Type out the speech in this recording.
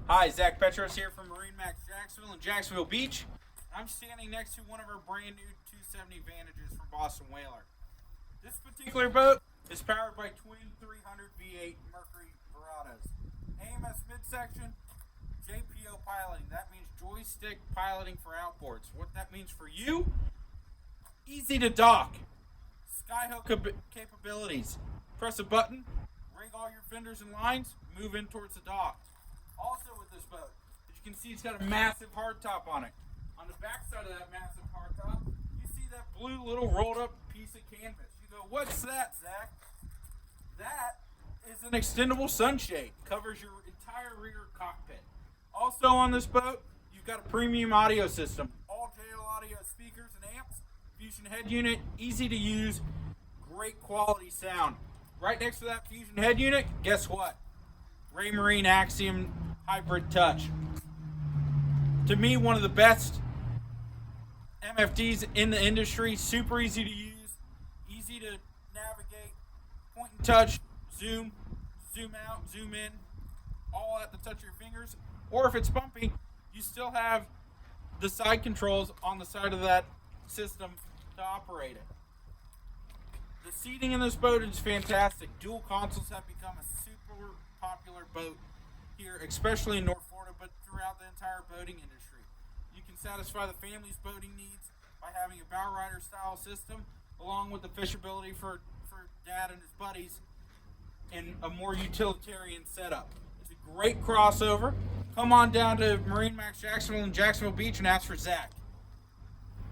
Hi, Zach Petros here from MarineMax Jacksonville and Jacksonville Beach. I'm standing next to one of our brand new 270 Vantages from Boston Whaler. This particular boat is powered by twin 300 V8 Mercury Verados. AMS midsection, JPO piloting. That means joystick piloting for outboards. What that means for you, easy to dock. Skyhook capabilities. Press a button, rig all your fenders and lines, move in towards the dock. Also with this boat, as you can see, it's got a massive hardtop on it. On the back side of that massive hardtop, you see that blue little rolled up piece of canvas. You go, what's that, Zach? That is an extendable sunshade. Covers your entire rear cockpit. Also on this boat, you've got a premium audio system. All JL audio speakers and amps, Fusion head unit, easy to use, great quality sound. Right next to that Fusion head unit, guess what? Raymarine Axiom Hybrid Touch. To me, one of the best MFDs in the industry. Super easy to use, easy to navigate, point and touch, zoom out, zoom in, all at the touch of your fingers. Or if it's bumpy, you still have the side controls on the side of that system to operate it. The seating in this boat is fantastic. Dual consoles have become a super popular boat here, especially in North Florida, but throughout the entire boating industry. You can satisfy the family's boating needs by having a bow rider style system, along with the fishability for dad and his buddies in a more utilitarian setup. It's a great crossover. Come on down to MarineMax Jacksonville and Jacksonville Beach and ask for Zach.